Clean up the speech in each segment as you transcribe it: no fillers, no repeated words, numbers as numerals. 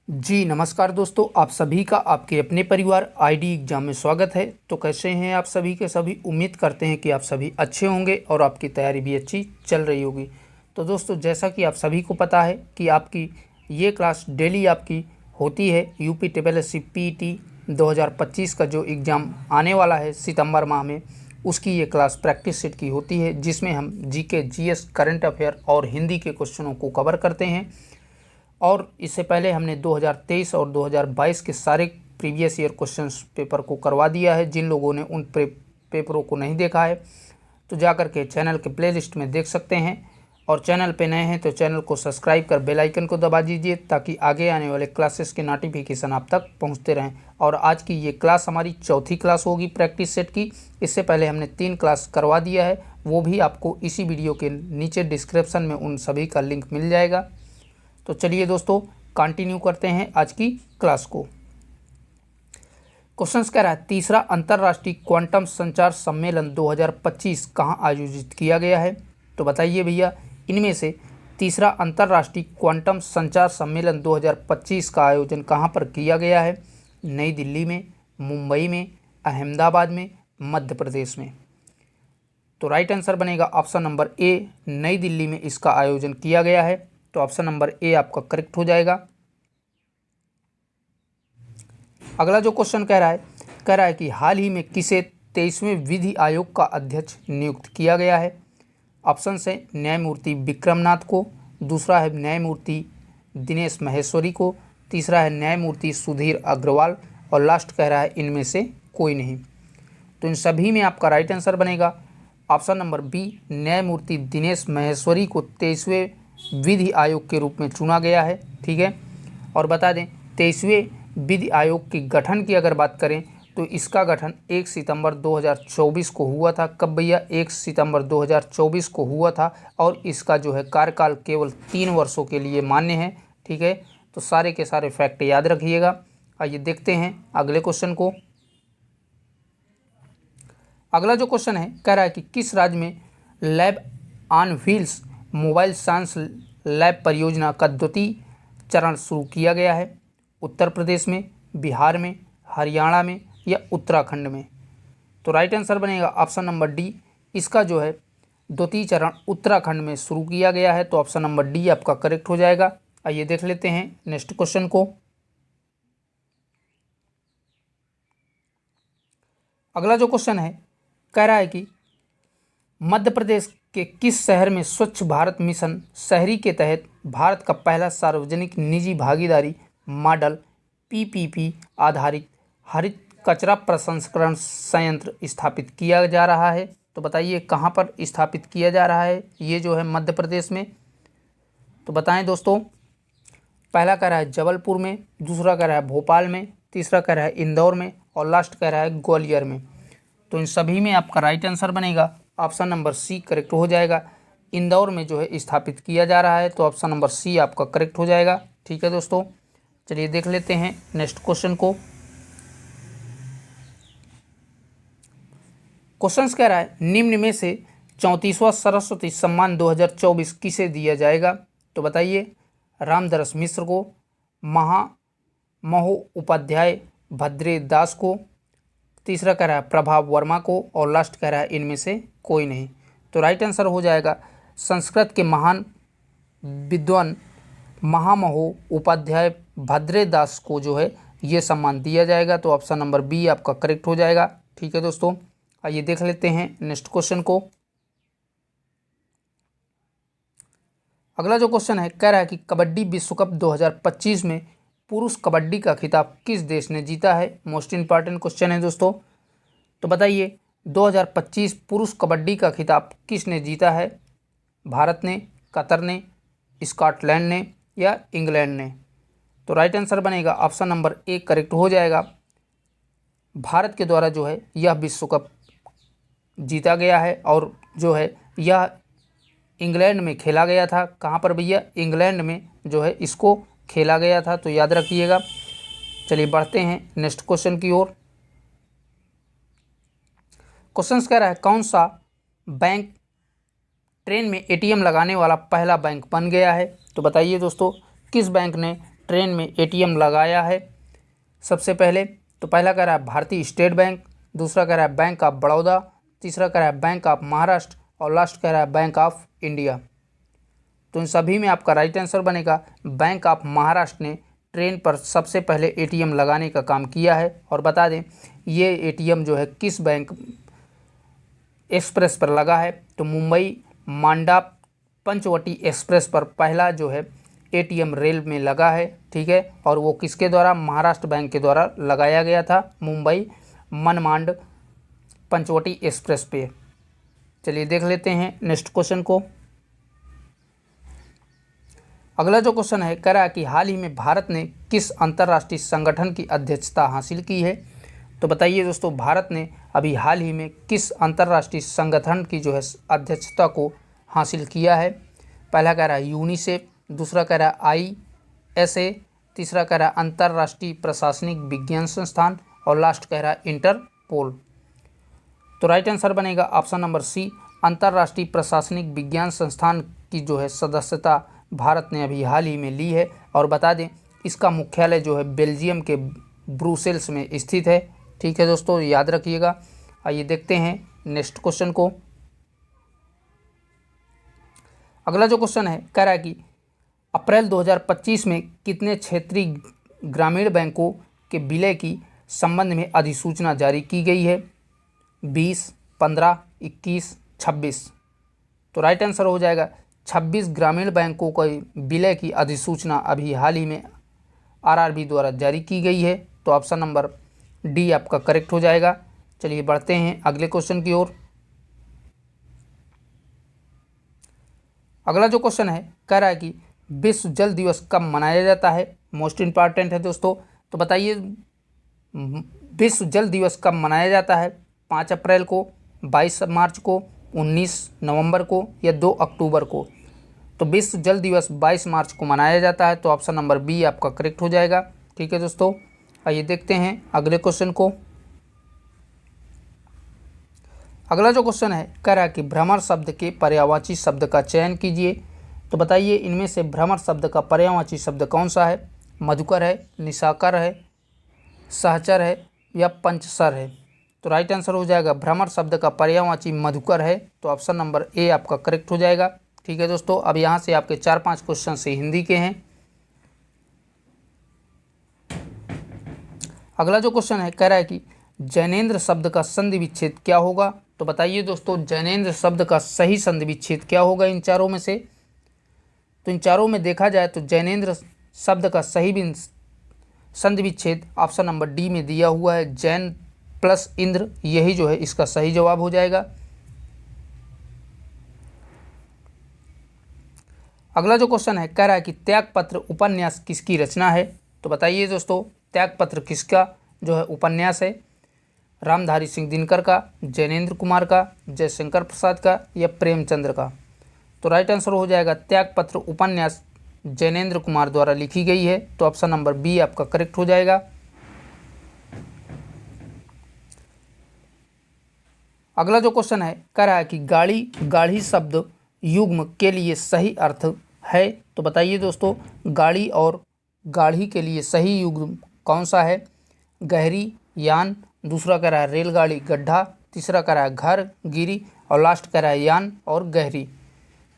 जी नमस्कार दोस्तों, आप सभी का आपके अपने परिवार आईडी एग्जाम में स्वागत है। तो कैसे हैं आप सभी के सभी। उम्मीद करते हैं कि आप सभी अच्छे होंगे और आपकी तैयारी भी अच्छी चल रही होगी। तो दोस्तों, जैसा कि आप सभी को पता है कि आपकी ये क्लास डेली आपकी होती है। UP triple S C PT 2025 का जो एग्ज़ाम आने वाला है सितंबर माह में, उसकी ये क्लास प्रैक्टिस सेट की होती है, जिसमें हम जीके, जीएस, करंट अफेयर और हिंदी के क्वेश्चनों को कवर करते हैं। और इससे पहले हमने 2023 और 2022 के सारे प्रीवियस ईयर क्वेश्चंस पेपर को करवा दिया है। जिन लोगों ने उन पेपरों को नहीं देखा है तो जाकर के चैनल के प्लेलिस्ट में देख सकते हैं। और चैनल पे नए हैं तो चैनल को सब्सक्राइब कर बेल आइकन को दबा दीजिए, ताकि आगे आने वाले क्लासेस के नोटिफिकेशन आप तक पहुंचते रहें। और आज की ये क्लास हमारी चौथी क्लास होगी प्रैक्टिस सेट की। इससे पहले हमने 3 क्लास करवा दिया है, वो भी आपको इसी वीडियो के नीचे डिस्क्रिप्शन में उन सभी का लिंक मिल जाएगा। तो चलिए दोस्तों, कंटिन्यू करते हैं आज की क्लास को। क्वेश्चन कह रहा है, तीसरा अंतर्राष्ट्रीय क्वांटम संचार सम्मेलन 2025 कहाँ आयोजित किया गया है। तो बताइए भैया, इनमें से तीसरा अंतर्राष्ट्रीय क्वांटम संचार सम्मेलन 2025 का आयोजन कहाँ पर किया गया है। नई दिल्ली में, मुंबई में, अहमदाबाद में, मध्य प्रदेश में। तो राइट आंसर बनेगा ऑप्शन नंबर ए, नई दिल्ली में इसका आयोजन किया गया है। तो ऑप्शन नंबर ए आपका करेक्ट हो जाएगा। अगला जो क्वेश्चन कह रहा है कि हाल ही में किसे 23वें विधि आयोग का अध्यक्ष नियुक्त किया गया है। ऑप्शन है न्यायमूर्ति विक्रमनाथ को, दूसरा है न्यायमूर्ति दिनेश महेश्वरी को, तीसरा है न्यायमूर्ति सुधीर अग्रवाल और लास्ट कह रहा है इनमें से कोई नहीं। तो इन सभी में आपका राइट आंसर बनेगा ऑप्शन नंबर बी, न्यायमूर्ति दिनेश महेश्वरी को 23वें विधि आयोग के रूप में चुना गया है। ठीक है, और बता दें 23वें विधि आयोग के गठन की अगर बात करें तो इसका गठन 1 सितंबर 2024 को हुआ था। कब भैया? 1 सितंबर 2024 को हुआ था। और इसका जो है कार्यकाल केवल 3 वर्षों के लिए मान्य है। ठीक है, तो सारे के सारे फैक्ट याद रखिएगा। आइए देखते हैं अगले क्वेश्चन को। अगला जो क्वेश्चन है कह रहा है कि किस राज्य में lab on wheels mobile science lab परियोजना का द्वितीय चरण शुरू किया गया है। उत्तर प्रदेश में, बिहार में, हरियाणा में या उत्तराखंड में। तो राइट आंसर बनेगा ऑप्शन नंबर डी, इसका जो है द्वितीय चरण उत्तराखंड में शुरू किया गया है। तो ऑप्शन नंबर डी आपका करेक्ट हो जाएगा। आइए देख लेते हैं नेक्स्ट क्वेश्चन को। अगला जो क्वेश्चन है कह रहा है कि मध्य प्रदेश के किस शहर में स्वच्छ भारत मिशन शहरी के तहत भारत का पहला सार्वजनिक निजी भागीदारी मॉडल पीपीपी आधारित हरित कचरा प्रसंस्करण संयंत्र स्थापित किया जा रहा है। तो बताइए कहाँ पर स्थापित किया जा रहा है ये जो है मध्य प्रदेश में। तो बताएं दोस्तों, पहला कह रहा है जबलपुर में, दूसरा कह रहा है भोपाल में, तीसरा कह रहा है इंदौर में और लास्ट कह रहा है ग्वालियर में। तो इन सभी में आपका राइट आंसर बनेगा ऑप्शन नंबर सी करेक्ट हो जाएगा। इंदौर में जो है स्थापित किया जा रहा है। तो ऑप्शन नंबर सी आपका करेक्ट हो जाएगा। ठीक है दोस्तों, चलिए देख लेते हैं नेक्स्ट क्वेश्चन को। क्वेश्चन कह रहा है निम्न में से 34वां सरस्वती सम्मान 2024 किसे दिया जाएगा। तो बताइए रामदरस मिश्र को, महोपाध्याय भद्रे दास को, तीसरा कह रहा है प्रभाव वर्मा को और लास्ट कह रहा है इनमें से कोई नहीं। तो राइट आंसर हो जाएगा संस्कृत के महान विद्वान महामहोपाध्याय भद्रे दास को जो है ये सम्मान दिया जाएगा। तो ऑप्शन नंबर बी आपका करेक्ट हो जाएगा। ठीक है दोस्तों, आइए देख लेते हैं नेक्स्ट क्वेश्चन को। अगला जो क्वेश्चन है कह रहा है कि कबड्डी विश्व कप 2025 में पुरुष कबड्डी का खिताब किस देश ने जीता है। मोस्ट इंपॉर्टेंट क्वेश्चन है दोस्तों। तो बताइए 2025 पुरुष कबड्डी का खिताब किसने जीता है। भारत ने, कतर ने, स्कॉटलैंड ने या इंग्लैंड ने। तो राइट आंसर बनेगा ऑप्शन नंबर ए करेक्ट हो जाएगा। भारत के द्वारा जो है यह विश्व कप जीता गया है और जो है यह इंग्लैंड में खेला गया था। कहाँ पर भैया? इंग्लैंड में जो है इसको खेला गया था। तो याद रखिएगा। चलिए बढ़ते हैं नेक्स्ट क्वेश्चन की ओर। क्वेश्चन कह रहा है कौन सा बैंक ट्रेन में एटीएम लगाने वाला पहला बैंक बन गया है। तो बताइए दोस्तों किस बैंक ने ट्रेन में एटीएम लगाया है सबसे पहले? तो पहला कह रहा है भारतीय स्टेट बैंक, दूसरा कह रहा है बैंक ऑफ बड़ौदा, तीसरा कह रहा है बैंक ऑफ महाराष्ट्र और लास्ट कह रहा है बैंक ऑफ इंडिया। तो इन सभी में आपका राइट आंसर बनेगा बैंक ऑफ महाराष्ट्र ने ट्रेन पर सबसे पहले एटीएम लगाने का काम किया है। और बता दें ये एटीएम जो है किस बैंक एक्सप्रेस पर लगा है? तो मुंबई मांडा पंचवटी एक्सप्रेस पर पहला जो है एटीएम रेल में लगा है, ठीक है। और वो किसके द्वारा? महाराष्ट्र बैंक के द्वारा लगाया गया था मुंबई मनमाड पंचवटी एक्सप्रेस पे। चलिए देख लेते हैं नेक्स्ट क्वेश्चन को। अगला जो क्वेश्चन है कह रहा है कि हाल ही में भारत ने किस अंतर्राष्ट्रीय संगठन की अध्यक्षता हासिल की है? तो बताइए दोस्तों भारत ने अभी हाल ही में किस अंतर्राष्ट्रीय संगठन की जो है अध्यक्षता को हासिल किया है? पहला कह रहा है यूनिसेफ, दूसरा कह रहा है ISA, तीसरा कह रहा है अंतर्राष्ट्रीय प्रशासनिक विज्ञान संस्थान और लास्ट कह रहा है इंटरपोल। तो राइट आंसर बनेगा ऑप्शन नंबर सी, अंतर्राष्ट्रीय प्रशासनिक विज्ञान संस्थान की जो है सदस्यता भारत ने अभी हाल ही में ली है। और बता दें इसका मुख्यालय जो है बेल्जियम के ब्रुसेल्स में स्थित है, ठीक है दोस्तों, याद रखिएगा। आइए देखते हैं नेक्स्ट क्वेश्चन को। अगला जो क्वेश्चन है कह रहा है कि अप्रैल 2025 में कितने क्षेत्रीय ग्रामीण बैंकों के विलय की संबंध में अधिसूचना जारी की गई है? 20, 15, 21, 26। तो राइट आंसर हो जाएगा 26 ग्रामीण बैंकों के विलय की अधिसूचना अभी हाल ही में RRB द्वारा जारी की गई है। तो ऑप्शन नंबर डी आपका करेक्ट हो जाएगा। चलिए बढ़ते हैं अगले क्वेश्चन की ओर। अगला जो क्वेश्चन है कह रहा है कि विश्व जल दिवस कब मनाया जाता है? मोस्ट इम्पॉर्टेंट है दोस्तों। तो बताइए विश्व जल दिवस कब मनाया जाता है? 5 अप्रैल को, 22 मार्च को, 19 नवंबर को या 2 अक्टूबर को? तो विश्व जल दिवस 22 मार्च को मनाया जाता है। तो ऑप्शन नंबर बी आपका करेक्ट हो जाएगा, ठीक है दोस्तों। आइए देखते हैं अगले क्वेश्चन को। अगला जो क्वेश्चन है कह रहा है कि भ्रमर शब्द के पर्यायवाची शब्द का चयन कीजिए। तो बताइए इनमें से भ्रमर शब्द का पर्यायवाची शब्द कौन सा है? मधुकर है, निशाकर है, सहचर है या पंचसर है? तो राइट आंसर हो जाएगा भ्रमर शब्द का पर्यायवाची मधुकर है। तो ऑप्शन नंबर ए आपका करेक्ट हो जाएगा, ठीक है दोस्तों। अब यहाँ से आपके 4-5 क्वेश्चन से हिंदी के हैं। अगला जो क्वेश्चन है कह रहा है कि जैनेन्द्र शब्द का संधि विच्छेद क्या होगा? तो बताइए दोस्तों जैनेन्द्र शब्द का सही संधि विच्छेद क्या होगा इन चारों में से? तो इन चारों में देखा जाए तो जैनेन्द्र शब्द का सही संधि विच्छेद ऑप्शन नंबर डी में दिया हुआ है, जैन प्लस इंद्र, यही जो है इसका सही जवाब हो जाएगा। अगला जो क्वेश्चन है कह रहा है कि त्यागपत्र उपन्यास किसकी रचना है? तो बताइए दोस्तों त्यागपत्र किसका जो है उपन्यास है? रामधारी सिंह दिनकर का, जैनेन्द्र कुमार का, जयशंकर प्रसाद का या प्रेमचंद्र का? तो राइट आंसर हो जाएगा त्यागपत्र उपन्यास जैनेन्द्र कुमार द्वारा लिखी गई है। तो ऑप्शन नंबर बी आपका करेक्ट हो जाएगा। अगला जो क्वेश्चन है कह रहा है कि गाड़ी गाढ़ी शब्द युग्म के लिए सही अर्थ है? तो बताइए दोस्तों गाड़ी और गाढ़ी के लिए सही युग्म कौन सा है? गहरी, यान, दूसरा कह रहा है रेलगाड़ी, गड्ढा, तीसरा कह रहा है घर, गिरी और लास्ट कह रहा है यान और गहरी।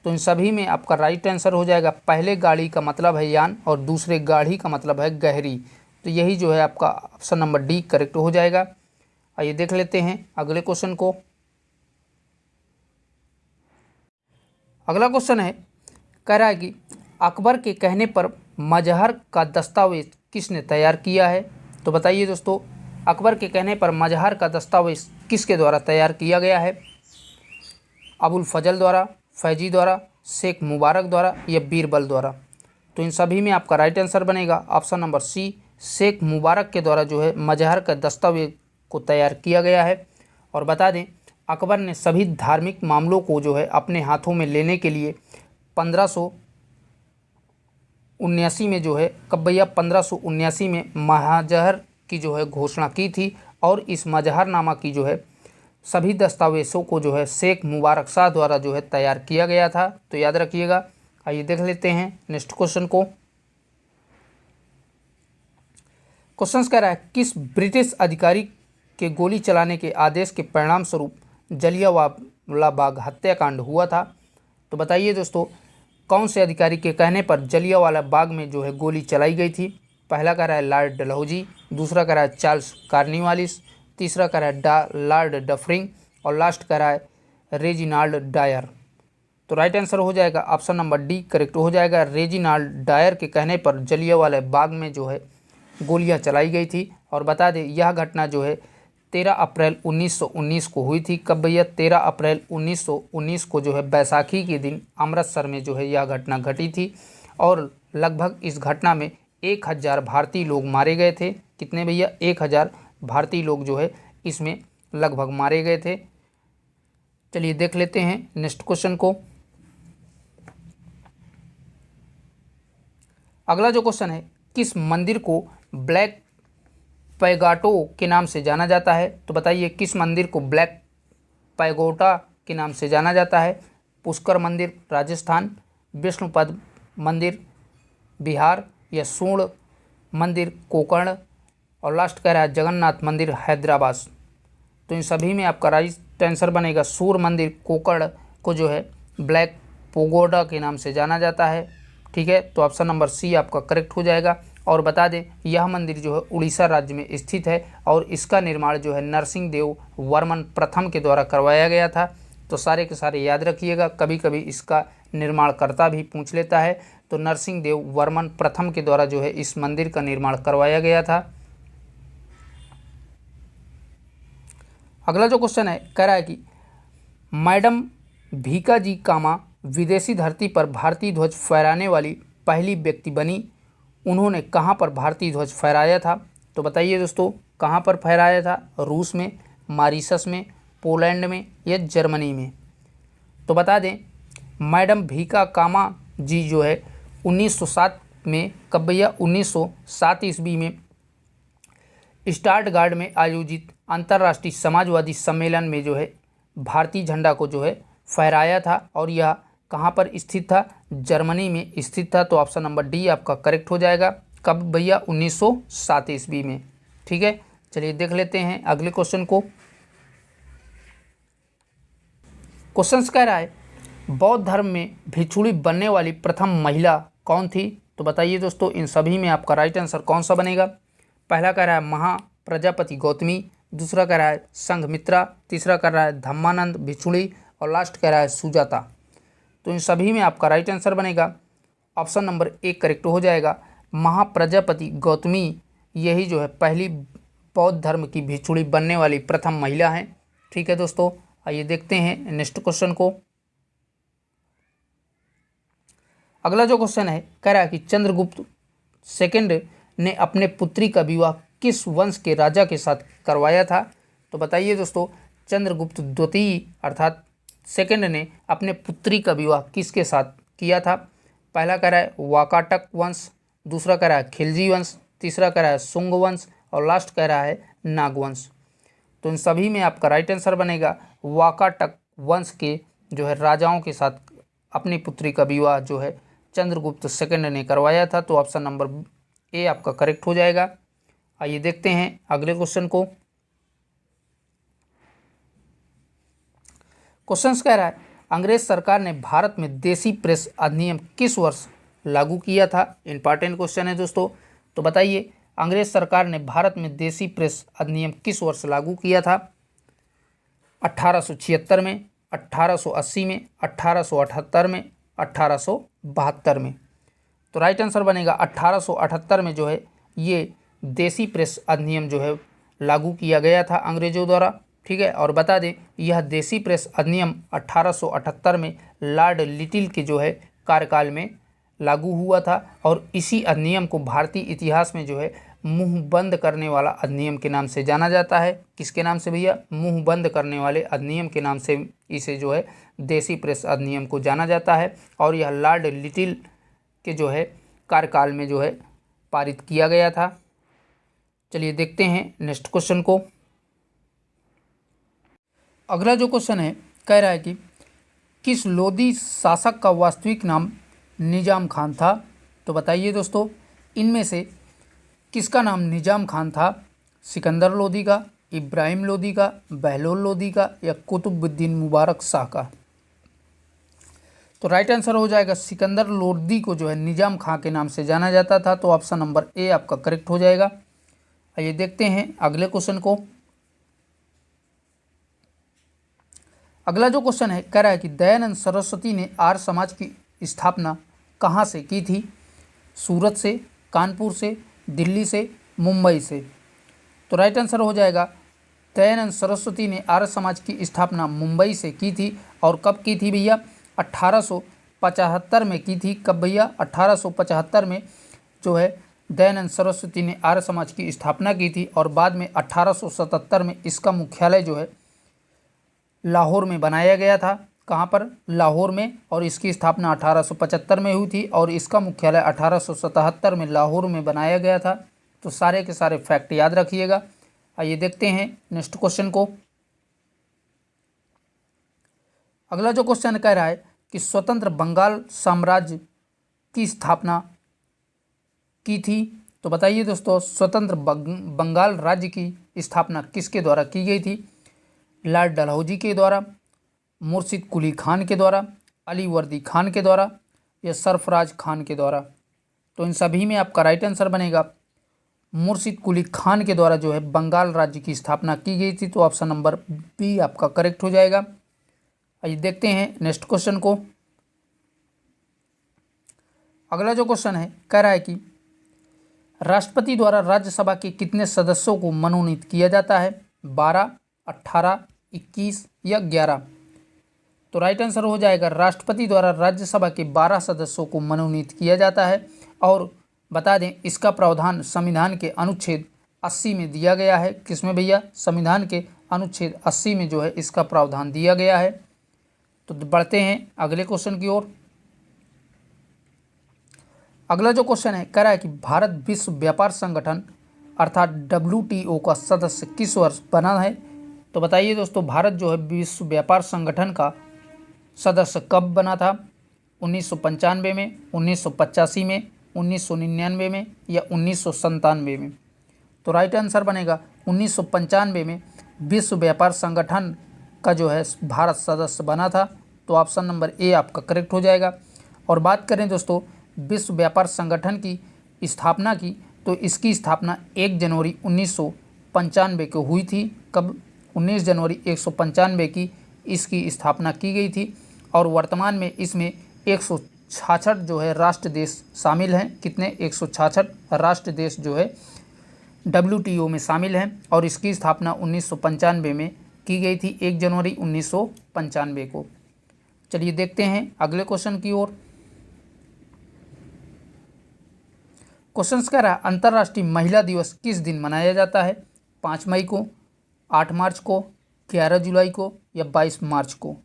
तो इन सभी में आपका राइट आंसर हो जाएगा पहले गाड़ी का मतलब है यान और दूसरे गाढ़ी का मतलब है गहरी। तो यही जो है आपका ऑप्शन नंबर डी करेक्ट हो जाएगा। आइए देख लेते हैं अगले क्वेश्चन को। अगला क्वेश्चन है कह रहा है कि अकबर के कहने पर मजहर का दस्तावेज किसने तैयार किया है? तो बताइए दोस्तों अकबर के कहने पर मजहर का दस्तावेज किसके द्वारा तैयार किया गया है? अबुल फजल द्वारा, फैजी द्वारा, शेख मुबारक द्वारा या बीरबल द्वारा? तो इन सभी में आपका राइट आंसर बनेगा ऑप्शन नंबर सी, शेख मुबारक के द्वारा जो है मजहर का दस्तावेज को तैयार किया गया है। और बता दें अकबर ने सभी धार्मिक मामलों को जो है अपने हाथों में लेने के लिए 1579 में जो है कब भैया 1579 में महाजहर की जो है घोषणा की थी। और इस मजहरनामा की जो है सभी दस्तावेज़ों को जो है शेख मुबारक शाह द्वारा जो है तैयार किया गया था। तो याद रखिएगा। आइए देख लेते हैं नेक्स्ट क्वेश्चन को। क्वेश्चन कह रहा है किस ब्रिटिश अधिकारी के गोली चलाने के आदेश के परिणाम स्वरूप जलियांवाला बाग हत्याकांड हुआ था। तो बताइए दोस्तों कौन से अधिकारी के कहने पर जलियांवाला बाग में जो है गोली चलाई गई थी। पहला कह रहा है लॉर्ड डलहौजी, दूसरा कह रहा है चार्ल्स कॉर्नवालिस, तीसरा कह रहा है लॉर्ड डफरिंग और लास्ट कह रहा है रेजिनाल्ड डायर। तो राइट आंसर हो जाएगा ऑप्शन नंबर डी करेक्ट हो जाएगा। रेजिनाल्ड डायर के कहने पर जलियांवाला बाग में जो है गोलियां चलाई गई थी। और बता दें यह घटना जो है 13 अप्रैल 1919 को हुई थी। कब भैया? 13 अप्रैल 1919 को जो है बैसाखी के दिन अमृतसर में जो है यह घटना घटी थी। और लगभग इस घटना में 1000 भारतीय लोग मारे गए थे। कितने भैया? 1000 भारतीय लोग जो है इसमें लगभग मारे गए थे। चलिए देख लेते हैं नेक्स्ट क्वेश्चन को। अगला जो क्वेश्चन है किस मंदिर को ब्लैक पैगाटो के नाम से जाना जाता है। तो बताइए किस मंदिर को ब्लैक पैगोटा के नाम से जाना जाता है। पुष्कर मंदिर राजस्थान, विष्णुपद मंदिर बिहार या सूर्ण मंदिर कोकर्ण और लास्ट कह रहा है जगन्नाथ मंदिर हैदराबाद। तो इन सभी में आपका राइट आंसर बनेगा सूर्य मंदिर कोकर्ण को जो है ब्लैक पैगोडा के नाम से जाना जाता है। ठीक है, तो ऑप्शन नंबर सी आपका करेक्ट हो जाएगा। और बता दें यह मंदिर जो है उड़ीसा राज्य में स्थित है और इसका निर्माण जो है नरसिंह देव वर्मन प्रथम के द्वारा करवाया गया था। तो सारे के सारे याद रखिएगा, कभी कभी इसका निर्माणकर्ता भी पूछ लेता है। तो नरसिंह देव वर्मन प्रथम के द्वारा जो है इस मंदिर का निर्माण करवाया गया था। अगला जो क्वेश्चन है कह रहा है कि मैडम भीकाजी कामा विदेशी धरती पर भारतीय ध्वज फहराने वाली पहली व्यक्ति बनी। उन्होंने कहाँ पर भारतीय ध्वज फहराया था। तो बताइए दोस्तों कहाँ पर फहराया था? रूस में, मॉरिशस में, पोलैंड में या जर्मनी में। तो बता दें मैडम भीका कामा जी जो है 1907 में, कब भैया? 1907 ईस्वी में स्टटगार्ट में आयोजित अंतर्राष्ट्रीय समाजवादी सम्मेलन में जो है भारतीय झंडा को जो है फहराया था। और यह कहाँ पर स्थित था? जर्मनी में स्थित था। तो ऑप्शन नंबर डी आपका करेक्ट हो जाएगा। कब भैया? 1907 ईस्वी में। ठीक है, चलिए देख लेते हैं अगले क्वेश्चन को। क्वेश्चन कह रहा है बौद्ध धर्म में भिक्षुणी बनने वाली प्रथम महिला कौन थी। तो बताइए दोस्तों इन सभी में आपका राइट आंसर कौन सा बनेगा। पहला कह रहा है महाप्रजापति गौतमी, दूसरा कह रहा है संघमित्रा, तीसरा कह रहा है धम्मानंद भिक्षुणी और लास्ट कह रहा है सुजाता। तो इन सभी में आपका राइट आंसर बनेगा ऑप्शन नंबर ए करेक्ट हो जाएगा। महाप्रजापति गौतमी यही जो है पहली बौद्ध धर्म की भिक्षुणी बनने वाली प्रथम महिला है। ठीक है दोस्तों, आइए देखते हैं नेक्स्ट क्वेश्चन को। अगला जो क्वेश्चन है कह रहा है कि चंद्रगुप्त सेकंड ने अपने पुत्री का विवाह किस वंश के राजा के साथ करवाया था। तो बताइए दोस्तों चंद्रगुप्त द्वितीय अर्थात सेकंड ने अपने पुत्री का विवाह किसके साथ किया था। पहला कह रहा है वाकाटक वंश, दूसरा कह रहा है खिलजी वंश, तीसरा कह रहा है शुंग वंश और लास्ट कह रहा है नागवंश। तो इन सभी में आपका राइट आंसर बनेगा वाकाटक वंश के जो है राजाओं के साथ अपनी पुत्री का विवाह जो है चंद्रगुप्त सेकंड ने करवाया था। तो ऑप्शन नंबर ए आपका करेक्ट हो जाएगा। आइए देखते हैं अगले क्वेश्चन को। क्वेश्चन कह रहा है अंग्रेज सरकार ने भारत में देसी प्रेस अधिनियम किस वर्ष लागू किया था। इंपॉर्टेंट क्वेश्चन है दोस्तों। तो बताइए अंग्रेज सरकार ने भारत में देसी प्रेस अधिनियम किस वर्ष लागू किया था। 1876 में, 1880 में, 1878 में, 1872 में। तो राइट आंसर बनेगा 1878 में जो है ये देसी प्रेस अधिनियम जो है लागू किया गया था अंग्रेजों द्वारा। ठीक है, और बता दें यह देसी प्रेस अधिनियम 1878 में लॉर्ड लिटिल के जो है कार्यकाल में लागू हुआ था। और इसी अधिनियम को भारतीय इतिहास में जो है मुंह बंद करने वाला अधिनियम के नाम से जाना जाता है। किसके नाम से भैया? मुंह बंद करने वाले अधिनियम के नाम से इसे जो है देसी प्रेस अधिनियम को जाना जाता है। और यह लॉर्ड लिटिल के जो है कार्यकाल में जो है पारित किया गया था। चलिए देखते हैं नेक्स्ट क्वेश्चन को। अगला जो क्वेश्चन है कह रहा है कि किस लोधी शासक का वास्तविक नाम निजाम खान था। तो बताइए दोस्तों इनमें से किसका नाम निजाम खान था? सिकंदर लोदी का, इब्राहिम लोदी का, बहलोल लोदी का या कुतुबुद्दीन मुबारक शाह का? तो राइट आंसर हो जाएगा सिकंदर लोदी को जो है निजाम खां के नाम से जाना जाता था। तो ऑप्शन नंबर ए आपका करेक्ट हो जाएगा। आइए देखते हैं अगले क्वेश्चन को। अगला जो क्वेश्चन है कह रहा है कि दयानंद सरस्वती ने आर्य समाज की स्थापना कहाँ से की थी? सूरत से, कानपुर से, दिल्ली से, मुंबई से? तो राइट आंसर हो जाएगा दयानंद सरस्वती ने आर्य समाज की स्थापना मुंबई से की थी। और कब की थी भैया? 1875 में की थी। कब भैया? 1875 में जो है दयानंद सरस्वती ने आर्य समाज की स्थापना की थी। और बाद में 1877 में इसका मुख्यालय जो है लाहौर में बनाया गया था। कहाँ पर? लाहौर में। और इसकी स्थापना 1875 में हुई थी और इसका मुख्यालय 1877 में लाहौर में बनाया गया था। तो सारे के सारे फैक्ट याद रखिएगा। आइए देखते हैं नेक्स्ट क्वेश्चन को। अगला जो क्वेश्चन कह रहा है कि स्वतंत्र बंगाल साम्राज्य की स्थापना की थी। तो बताइए दोस्तों, स्वतंत्र बंगाल राज्य की स्थापना किसके द्वारा की गई थी? लॉर्ड डलहौजी के द्वारा, मुर्शिद कुली खान के द्वारा, अली वर्दी खान के द्वारा या सरफराज खान के द्वारा? तो इन सभी में आपका राइट आंसर बनेगा मुर्शिद कुली खान के द्वारा जो है बंगाल राज्य की स्थापना की गई थी। तो ऑप्शन नंबर बी आपका करेक्ट हो जाएगा। आइए देखते हैं नेक्स्ट क्वेश्चन को। अगला जो क्वेश्चन है कह रहा है कि राष्ट्रपति द्वारा राज्यसभा के कितने सदस्यों को मनोनीत किया जाता है? 12, 18, 21 या 11? तो राइट आंसर हो जाएगा राष्ट्रपति द्वारा राज्यसभा के 12 सदस्यों को मनोनीत किया जाता है। और बता दें इसका प्रावधान संविधान के अनुच्छेद 80 में दिया गया है। किसमें भैया? संविधान के अनुच्छेद 80 में जो है इसका प्रावधान दिया गया है। तो बढ़ते हैं अगले क्वेश्चन की ओर। अगला जो क्वेश्चन है कह रहा है कि भारत विश्व व्यापार संगठन अर्थात WTO का सदस्य किस वर्ष बना है? तो बताइए दोस्तों, भारत जो है विश्व व्यापार संगठन का सदस्य कब बना था? 1995 में, 1985 में, 1999 में या 1997 में? तो राइट आंसर बनेगा 1995 में विश्व व्यापार संगठन का जो है भारत सदस्य बना था। तो ऑप्शन नंबर ए आपका करेक्ट हो जाएगा। और बात करें दोस्तों विश्व व्यापार संगठन की स्थापना की, तो इसकी स्थापना 1 जनवरी 1995 को हुई थी। कब? 19 जनवरी 1995 की इसकी स्थापना की गई थी। और वर्तमान में इसमें 166 जो है राष्ट्र देश शामिल हैं। कितने? 166 राष्ट्र देश जो है WTO में शामिल हैं। और इसकी स्थापना 1995 में की गई थी, 1 जनवरी 1995 को। चलिए देखते हैं अगले क्वेश्चन की ओर। क्वेश्चन कह रहा है अंतर्राष्ट्रीय महिला दिवस किस दिन मनाया जाता है? 5 मई को, 8 मार्च को, 11 जुलाई को या 22 मार्च को?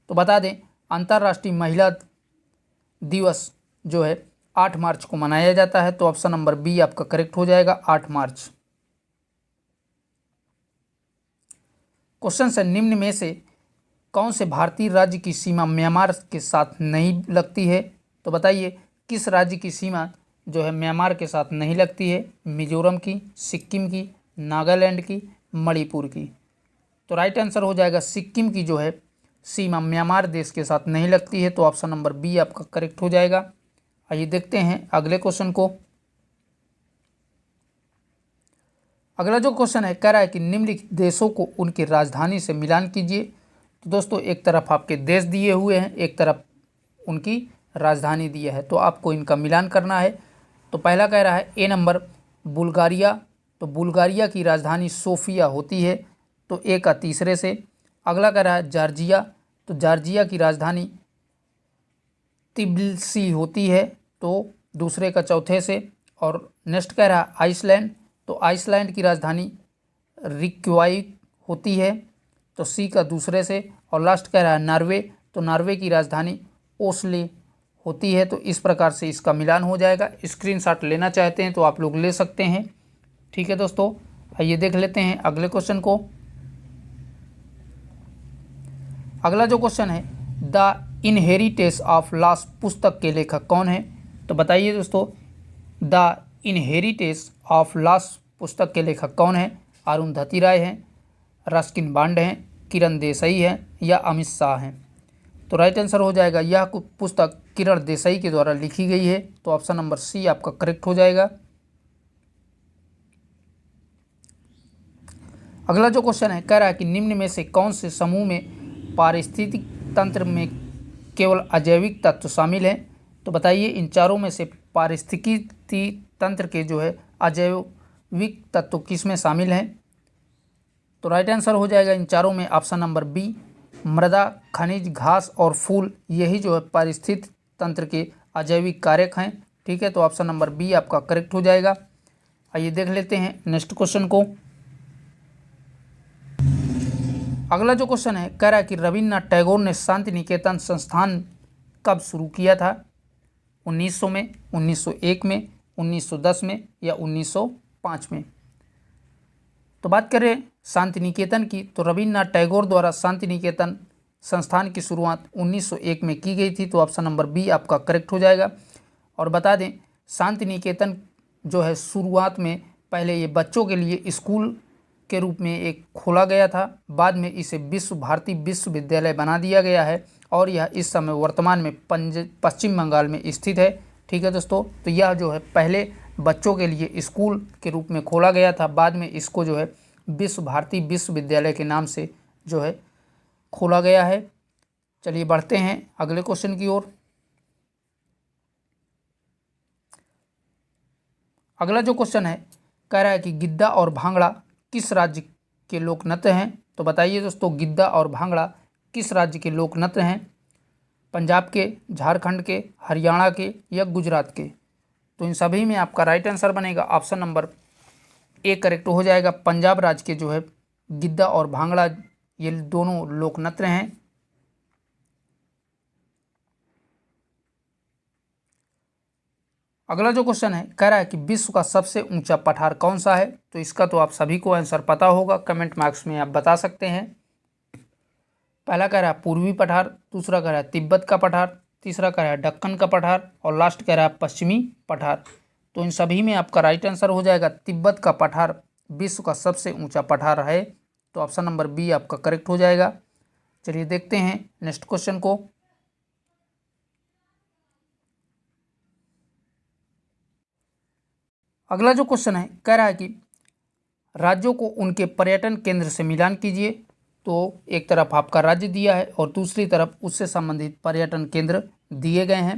तो बता दें अंतर्राष्ट्रीय महिला दिवस जो है 8 मार्च को मनाया जाता है। तो ऑप्शन नंबर बी आपका करेक्ट हो जाएगा, 8 मार्च। क्वेश्चन है निम्न में से कौन से भारतीय राज्य की सीमा म्यांमार के साथ नहीं लगती है? तो बताइए किस राज्य की सीमा जो है म्यांमार के साथ नहीं लगती है? मिजोरम की, सिक्किम की, नागालैंड की, मणिपुर की? तो राइट आंसर हो जाएगा सिक्किम की जो है सीमा म्यांमार देश के साथ नहीं लगती है। तो ऑप्शन नंबर बी आपका करेक्ट हो जाएगा। आइए देखते हैं अगले क्वेश्चन को। अगला जो क्वेश्चन है कह रहा है कि निम्नलिखित देशों को उनकी राजधानी से मिलान कीजिए। तो दोस्तों एक तरफ आपके देश दिए हुए हैं, एक तरफ उनकी राजधानी दिया है, तो आपको इनका मिलान करना है। तो पहला कह रहा है ए नंबर बुल्गारिया। तो बुल्गारिया की राजधानी सोफिया होती है, तो ए का तीसरे से। अगला कह रहा है जॉर्जिया। तो जॉर्जिया की राजधानी तिबिलिसी होती है, तो दूसरे का चौथे से। और नेक्स्ट कह रहा है आइसलैंड। तो आइसलैंड की राजधानी रिक्वाइक होती है, तो सी का दूसरे से। और लास्ट कह रहा है नॉर्वे। तो नॉर्वे की राजधानी ओस्लो होती है। तो इस प्रकार से इसका मिलान हो जाएगा। स्क्रीनशॉट लेना चाहते हैं तो आप लोग ले सकते हैं। ठीक है दोस्तों, आइए देख लेते हैं अगले क्वेश्चन को। अगला जो क्वेश्चन है द इनहेरिटेंस ऑफ लॉस पुस्तक के लेखक कौन है? तो बताइए दोस्तों द इनहेरिटेंस ऑफ लॉस पुस्तक के लेखक कौन है? अरुंधति राय हैं, रस्किन बॉन्ड हैं, किरण देसाई हैं या अमित शाह हैं? तो राइट आंसर हो जाएगा यह पुस्तक किरण देसाई के द्वारा लिखी गई है। तो ऑप्शन नंबर सी आपका करेक्ट हो जाएगा। अगला जो क्वेश्चन है कह रहा है कि निम्न में से कौन से समूह में पारिस्थितिक तंत्र में केवल अजैविक तत्व शामिल हैं? तो बताइए इन चारों में से पारिस्थितिकी तंत्र के जो है अजैविक तत्व किस में शामिल हैं? तो राइट आंसर हो जाएगा इन चारों में ऑप्शन नंबर बी, मृदा, खनिज, घास और फूल, यही जो है पारिस्थितिक तंत्र के अजैविक कारक हैं। ठीक है, तो ऑप्शन नंबर बी आपका करेक्ट हो जाएगा। आइए देख लेते हैं नेक्स्ट क्वेश्चन को। अगला जो क्वेश्चन है कह रहा है कि रविन्द्रनाथ टैगोर ने शांति निकेतन संस्थान कब शुरू किया था? 1900 में, 1901 में, 1910 में या 1905 में? तो बात करें शांति निकेतन की, तो रविन्द्रनाथ टैगोर द्वारा शांति निकेतन संस्थान की शुरुआत 1901 में की गई थी। तो ऑप्शन नंबर बी आपका करेक्ट हो जाएगा। और बता दें शांति निकेतन जो है शुरुआत में पहले ये बच्चों के लिए स्कूल के रूप में एक खोला गया था, बाद में इसे विश्व भारती विश्वविद्यालय बना दिया गया है और यह इस समय वर्तमान में पश्चिम बंगाल में स्थित है। ठीक है दोस्तों, तो यह जो है पहले बच्चों के लिए स्कूल के रूप में खोला गया था, बाद में इसको जो है विश्व भारती विश्वविद्यालय के नाम से जो है खोला गया है। चलिए बढ़ते हैं अगले क्वेश्चन की ओर। अगला जो क्वेश्चन है कह रहा है कि गिद्दा और भांगड़ा किस राज्य के लोक नृत्य हैं? तो बताइए दोस्तों गिद्दा और भांगड़ा किस राज्य के लोक नृत्य हैं? पंजाब के, झारखंड के, हरियाणा के या गुजरात के? तो इन सभी में आपका राइट आंसर बनेगा ऑप्शन नंबर ए करेक्ट हो जाएगा। पंजाब राज्य के जो है गिद्दा और भांगड़ा ये दोनों लोक नृत्य हैं। अगला जो क्वेश्चन है कह रहा है कि विश्व का सबसे ऊंचा पठार कौन सा है? तो इसका तो आप सभी को आंसर पता होगा, कमेंट मार्क्स में आप बता सकते हैं। पहला कह रहा है पूर्वी पठार, दूसरा कह रहा है तिब्बत का पठार, तीसरा कह रहा है दक्कन का पठार और लास्ट कह रहा है पश्चिमी पठार। तो इन सभी में आपका राइट आंसर हो जाएगा तिब्बत का पठार विश्व का सबसे ऊंचा पठार है। तो ऑप्शन नंबर बी आपका करेक्ट हो जाएगा। चलिए देखते हैं नेक्स्ट क्वेश्चन को। अगला जो क्वेश्चन है कह रहा है कि राज्यों को उनके पर्यटन केंद्र से मिलान कीजिए। तो एक तरफ आपका राज्य दिया है और दूसरी तरफ उससे संबंधित पर्यटन केंद्र दिए गए हैं।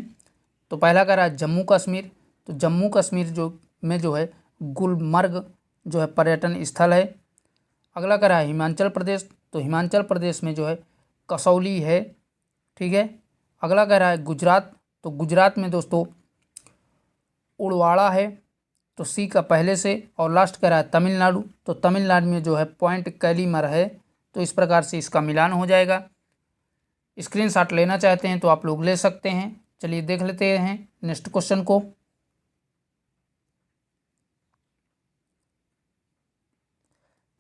तो पहला कह रहा है जम्मू कश्मीर, तो जम्मू कश्मीर जो है गुलमर्ग जो है पर्यटन स्थल है। अगला कह रहा है हिमाचल प्रदेश, तो हिमाचल प्रदेश में जो है कसौली है। ठीक है, अगला कह रहा है गुजरात, तो गुजरात में दोस्तों उड़वाड़ा है, तो सी का पहले से। और लास्ट कह रहा है तमिलनाडु, तो तमिलनाडु में जो है पॉइंट कैलीमर है। तो इस प्रकार से इसका मिलान हो जाएगा। स्क्रीनशॉट लेना चाहते हैं तो आप लोग ले सकते हैं। चलिए देख लेते हैं नेक्स्ट क्वेश्चन को।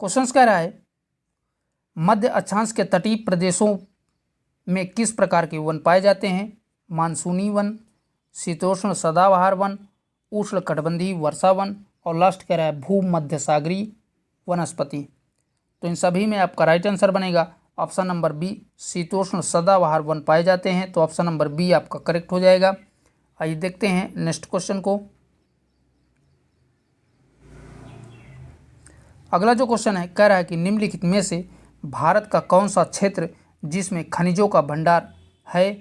क्वेश्चन कह रहा है मध्य अक्षांश के तटीय प्रदेशों में किस प्रकार के वन पाए जाते हैं? मानसूनी वन, शीतोष्ण सदाबहार वन, उष्णकटिबंधीय वर्षा वन और लास्ट कह रहा है भूमध्य सागरीय वनस्पति। तो इन सभी में आपका राइट आंसर बनेगा ऑप्शन नंबर बी, शीतोष्ण सदाबहार वन पाए जाते हैं। तो ऑप्शन नंबर बी आपका करेक्ट हो जाएगा। आइए देखते हैं नेक्स्ट क्वेश्चन को। अगला जो क्वेश्चन है कह रहा है कि निम्नलिखित में से भारत का कौन सा क्षेत्र जिसमें खनिजों का भंडार है?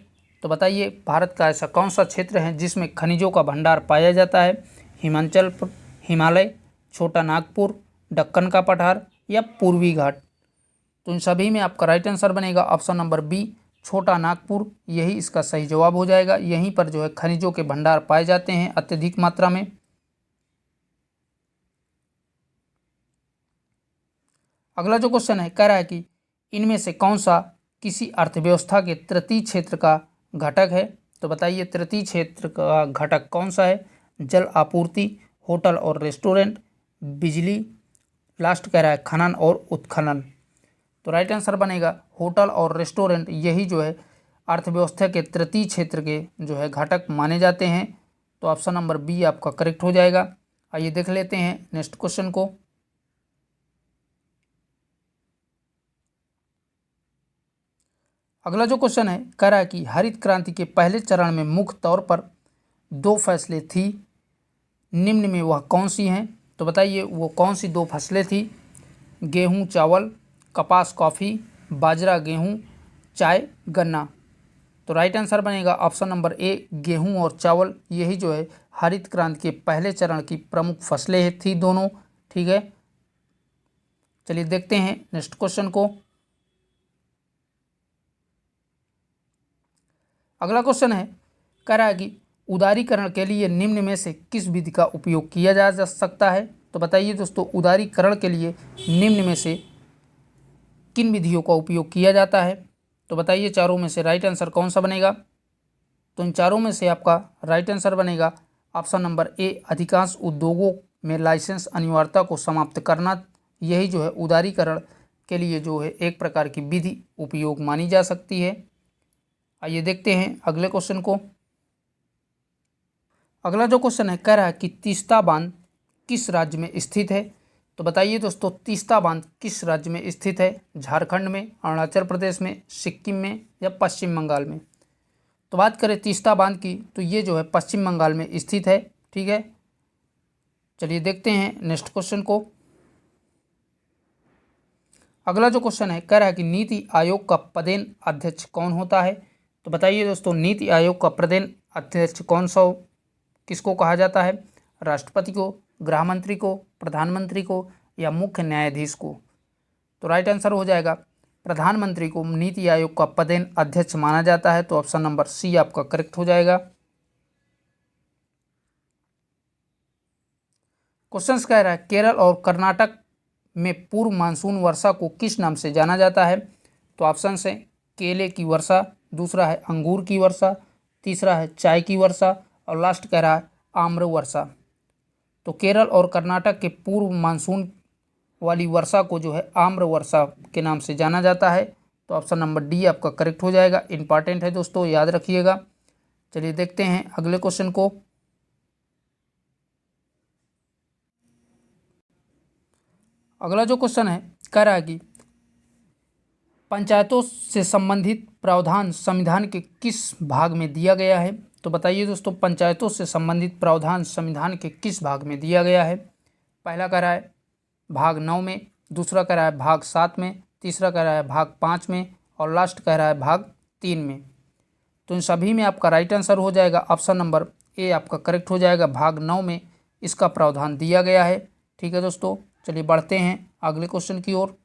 तो बताइए भारत का ऐसा कौन सा क्षेत्र है जिसमें खनिजों का भंडार पाया जाता है? हिमालय, छोटा नागपुर, दक्कन का पठार या पूर्वी घाट? तो इन सभी में आपका राइट आंसर बनेगा ऑप्शन नंबर बी, छोटा नागपुर, यही इसका सही जवाब हो जाएगा। यहीं पर जो है खनिजों के भंडार पाए जाते हैं अत्यधिक मात्रा में। अगला जो क्वेश्चन है कह रहा है कि इनमें से कौन सा किसी अर्थव्यवस्था के तृतीय क्षेत्र का घटक है? तो बताइए तृतीय क्षेत्र का घटक कौन सा है? जल आपूर्ति, होटल और रेस्टोरेंट, बिजली, लास्ट कह रहा है खनन और उत्खनन। तो राइट आंसर बनेगा होटल और रेस्टोरेंट, यही जो है अर्थव्यवस्था के तृतीय क्षेत्र के जो है घटक माने जाते हैं। तो ऑप्शन नंबर बी आपका करेक्ट हो जाएगा। आइए देख लेते हैं नेक्स्ट क्वेश्चन को। अगला जो क्वेश्चन है कह रहा है कि हरित क्रांति के पहले चरण में मुख्य तौर पर 2 फसलें थी, निम्न में वह कौन सी हैं? तो बताइए वो कौन सी 2 फसलें थी? गेहूं चावल, कपास कॉफ़ी, बाजरा गेहूं, चाय गन्ना। तो राइट आंसर बनेगा ऑप्शन नंबर ए गेहूं और चावल। यही जो है हरित क्रांति के पहले चरण की प्रमुख फसलें थी दोनों। ठीक है, चलिए देखते हैं नेक्स्ट क्वेश्चन को। अगला क्वेश्चन है कह रहा है कि उदारीकरण के लिए निम्न में से किस विधि का उपयोग किया जा सकता है? तो बताइए दोस्तों उदारीकरण के लिए निम्न में से किन विधियों का उपयोग किया जाता है? तो बताइए चारों में से राइट आंसर कौन सा बनेगा? तो इन चारों में से आपका राइट आंसर बनेगा ऑप्शन नंबर ए अधिकांश उद्योगों में लाइसेंस अनिवार्यता को समाप्त करना। यही जो है उदारीकरण के लिए जो है एक प्रकार की विधि उपयोग मानी जा सकती है। आइए देखते हैं अगले क्वेश्चन को। अगला जो क्वेश्चन है कह रहा है कि तीस्ता बांध किस राज्य में स्थित है? तो बताइए दोस्तों तीस्ता बांध किस राज्य में स्थित है? झारखंड में, अरुणाचल प्रदेश में, सिक्किम में या पश्चिम बंगाल में? तो बात करें तीस्ता बांध की तो ये जो है पश्चिम बंगाल में स्थित है। ठीक है, चलिए देखते हैं नेक्स्ट क्वेश्चन को। अगला जो क्वेश्चन है कह रहा है कि नीति आयोग का प्रदेन अध्यक्ष कौन होता है? तो बताइए दोस्तों नीति आयोग का प्रदेन अध्यक्ष कौन सा किसको कहा जाता है? राष्ट्रपति को, गृह मंत्री को, प्रधानमंत्री को या मुख्य न्यायाधीश को? तो राइट आंसर हो जाएगा प्रधानमंत्री को नीति आयोग का प्रदेन अध्यक्ष माना जाता है। तो ऑप्शन नंबर सी आपका करेक्ट हो जाएगा। क्वेश्चन कह रहा है केरल और कर्नाटक में पूर्व मानसून वर्षा को किस नाम से जाना जाता है? तो ऑप्शन है केले की वर्षा, दूसरा है अंगूर की वर्षा, तीसरा है चाय की वर्षा और लास्ट कह रहा है आम्र वर्षा। तो केरल और कर्नाटक के पूर्व मानसून वाली वर्षा को जो है आम्र वर्षा के नाम से जाना जाता है। तो ऑप्शन नंबर डी आपका करेक्ट हो जाएगा। इंपॉर्टेंट है दोस्तों, याद रखिएगा। चलिए देखते हैं अगले क्वेश्चन को। अगला जो क्वेश्चन है कह रहा है कि पंचायतों से संबंधित प्रावधान संविधान के किस भाग में दिया गया है? तो बताइए दोस्तों पंचायतों से संबंधित प्रावधान संविधान के किस भाग में दिया गया है? पहला कह रहा है भाग 9 में, दूसरा कह रहा है भाग 7 में, तीसरा कह रहा है भाग 5 में और लास्ट कह रहा है भाग 3 में। तो इन सभी में आपका राइट आंसर हो जाएगा ऑप्शन नंबर ए आपका करेक्ट हो जाएगा। भाग 9 में इसका प्रावधान दिया गया है। ठीक है दोस्तों, चलिए बढ़ते हैं अगले क्वेश्चन की ओर।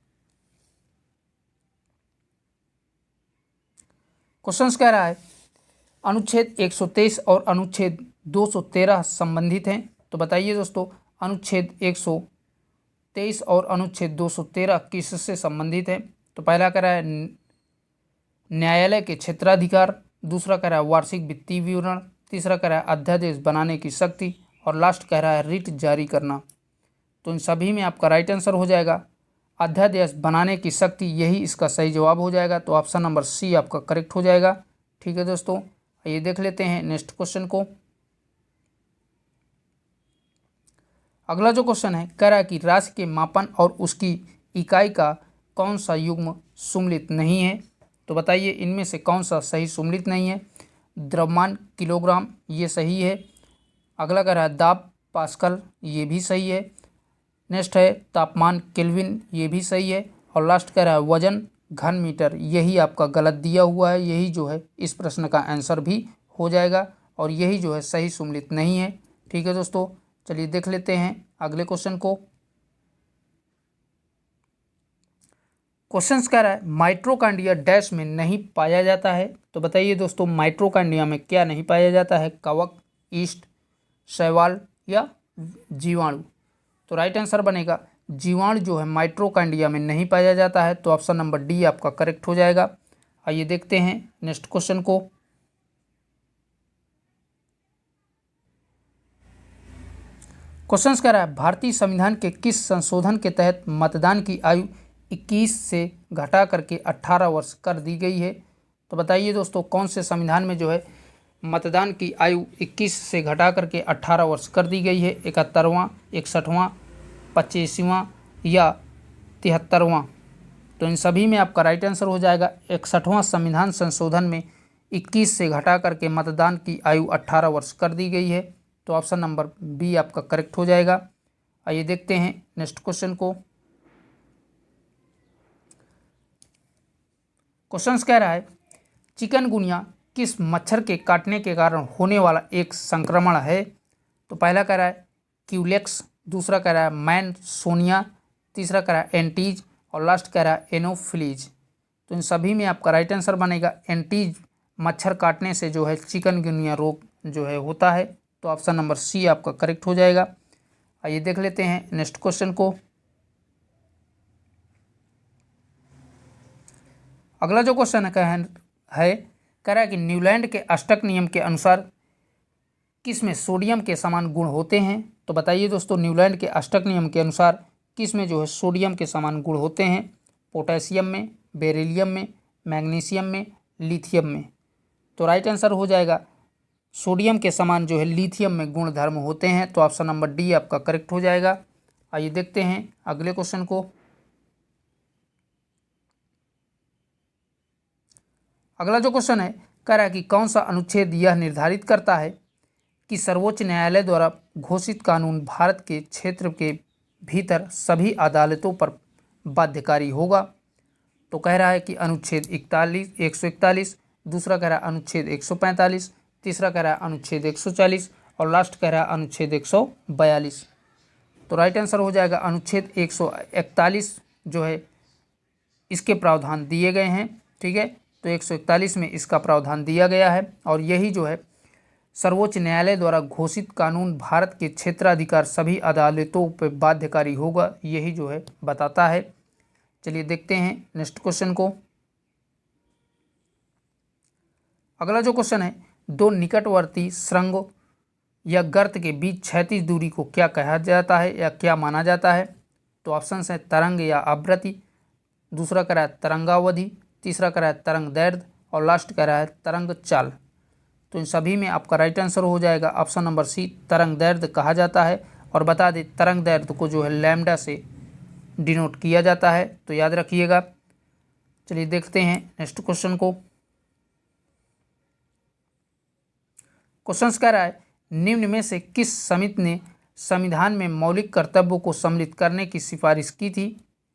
क्वेश्चन कह रहा है अनुच्छेद 123 और अनुच्छेद 213 संबंधित हैं। तो बताइए दोस्तों अनुच्छेद 123 और अनुच्छेद 213 किससे संबंधित है? तो पहला कह रहा है न्यायालय के क्षेत्राधिकार, दूसरा कह रहा है वार्षिक वित्तीय विवरण, तीसरा कह रहा है अध्यादेश बनाने की शक्ति और लास्ट कह रहा है रिट जारी करना। तो इन सभी में आपका राइट आंसर हो जाएगा अध्यादेश बनाने की शक्ति, यही इसका सही जवाब हो जाएगा। तो ऑप्शन नंबर सी आपका करेक्ट हो जाएगा। ठीक है दोस्तों, ये देख लेते हैं नेक्स्ट क्वेश्चन को। अगला जो क्वेश्चन है कह रहा है कि राशि के मापन और उसकी इकाई का कौन सा युग्म सुमेलित नहीं है? तो बताइए इनमें से कौन सा सही सुमेलित नहीं है? द्रव्यमान किलोग्राम ये सही है। अगला कह रहा है दाब पास्कल ये भी सही है। नेक्स्ट है तापमान केल्विन ये भी सही है और लास्ट कह रहा है वजन घन मीटर, यही आपका गलत दिया हुआ है। यही जो है इस प्रश्न का आंसर भी हो जाएगा और यही जो है सही सुमेलित नहीं है। ठीक है दोस्तों, चलिए देख लेते हैं अगले क्वेश्चन को। क्वेश्चन कह रहा है माइटोकॉन्ड्रिया डैश में नहीं पाया जाता है। तो बताइए दोस्तों माइटोकॉन्ड्रिया में क्या नहीं पाया जाता है? कवक, ईस्ट, शैवाल या जीवाणु? तो राइट आंसर बनेगा जीवाणु जो है माइटोकॉन्ड्रिया में नहीं पाया जाता है। तो ऑप्शन नंबर डी आपका करेक्ट हो जाएगा। आइए देखते हैं नेक्स्ट क्वेश्चन को। क्वेश्चन कह रहा है भारतीय संविधान के किस संशोधन के तहत मतदान की आयु 21 से घटा करके 18 वर्ष कर दी गई है? तो बताइए दोस्तों कौन से संविधान में जो है मतदान की आयु 21 से घटा करके 18 वर्ष कर दी गई है। 71वां, 61वां, 25वां या 73वां। तो इन सभी में आपका राइट आंसर हो जाएगा 61वां संविधान संशोधन में 21 से घटा करके मतदान की आयु 18 वर्ष कर दी गई है। तो ऑप्शन नंबर बी आपका करेक्ट हो जाएगा। आइए देखते हैं नेक्स्ट क्वेश्चन को। क्वेश्चन कह रहा है चिकनगुनिया किस मच्छर के काटने के कारण होने वाला एक संक्रमण है। तो पहला कह रहा है क्यूलेक्स, दूसरा कह रहा है मैनसोनिया, तीसरा कह रहा है एंटीज और लास्ट कह रहा है एनोफिलीज। तो इन सभी में आपका राइट आंसर बनेगा एंटीज मच्छर काटने से जो है चिकनगुनिया रोग जो है होता है। तो ऑप्शन नंबर सी आपका करेक्ट हो जाएगा। आइए देख लेते हैं नेक्स्ट क्वेश्चन को। अगला जो क्वेश्चन कह रहा है कि न्यूलैंड के अष्टक नियम के अनुसार किस में सोडियम के समान गुण होते हैं। तो बताइए दोस्तों, न्यूलैंड के अष्टक नियम के अनुसार किस में जो है सोडियम के समान गुण होते हैं। पोटेशियम में, बेरिलियम में, मैग्नीशियम में, लिथियम में। तो राइट आंसर हो जाएगा सोडियम के समान जो है लिथियम में गुण धर्म होते हैं। तो ऑप्शन नंबर डी आपका करेक्ट हो जाएगा। आइए देखते हैं अगले क्वेश्चन को। अगला जो क्वेश्चन है कह रहा है कि कौन सा अनुच्छेद यह निर्धारित करता है कि सर्वोच्च न्यायालय द्वारा घोषित कानून भारत के क्षेत्र के भीतर सभी अदालतों पर बाध्यकारी होगा। तो कह रहा है कि अनुच्छेद 141, दूसरा कह रहा है अनुच्छेद 145, तीसरा कह रहा है अनुच्छेद 140 और लास्ट कह रहा है अनुच्छेद 142। तो राइट आंसर हो जाएगा अनुच्छेद 141 जो है इसके प्रावधान दिए गए हैं। ठीक है, तो 141 में इसका प्रावधान दिया गया है और यही जो है सर्वोच्च न्यायालय द्वारा घोषित कानून भारत के क्षेत्राधिकार सभी अदालतों पर बाध्यकारी होगा, यही जो है बताता है। चलिए देखते हैं नेक्स्ट क्वेश्चन को। अगला जो क्वेश्चन है दो निकटवर्ती सुरंगों या गर्त के बीच क्षैतिज दूरी को क्या कहा जाता है या क्या माना जाता है। तो ऑप्शन है तरंग या आवृत्ति, दूसरा कह रहा है तरंगावधि, तीसरा कह रहा है तरंग दैर्ध्य और लास्ट कह रहा है तरंग चाल। तो इन सभी में आपका राइट आंसर हो जाएगा ऑप्शन नंबर सी, तरंग दैर्ध्य कहा जाता है। और बता दें तरंग दैर्ध्य को जो है लैम्डा से डिनोट किया जाता है, तो याद रखिएगा। चलिए देखते हैं नेक्स्ट क्वेश्चन को। क्वेश्चन कह रहा है निम्न में से किस समिति ने संविधान में मौलिक कर्तव्यों को सम्मिलित करने की सिफारिश की थी।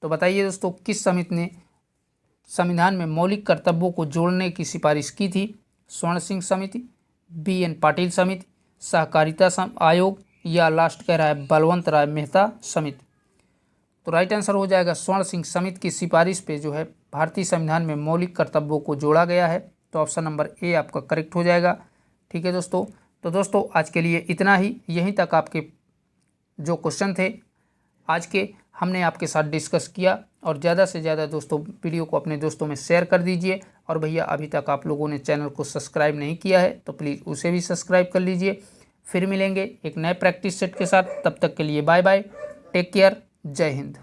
तो बताइए दोस्तों, किस समिति ने संविधान में मौलिक कर्तव्यों को जोड़ने की सिफारिश की थी। स्वर्ण सिंह समिति, BN पाटिल समिति, सहकारिता आयोग या लास्ट कह रहा है बलवंत राय मेहता समिति। तो राइट आंसर हो जाएगा स्वर्ण सिंह समिति की सिफारिश पे जो है भारतीय संविधान में मौलिक कर्तव्यों को जोड़ा गया है। तो ऑप्शन नंबर ए आपका करेक्ट हो जाएगा। ठीक है दोस्तों, तो दोस्तों आज के लिए इतना ही। यहीं तक आपके जो क्वेश्चन थे आज के हमने आपके साथ डिस्कस किया और ज़्यादा से ज़्यादा दोस्तों वीडियो को अपने दोस्तों में शेयर कर दीजिए। और भैया अभी तक आप लोगों ने चैनल को सब्सक्राइब नहीं किया है तो प्लीज़ उसे भी सब्सक्राइब कर लीजिए। फिर मिलेंगे एक नए प्रैक्टिस सेट के साथ, तब तक के लिए बाय बाय, टेक केयर, जय हिंद।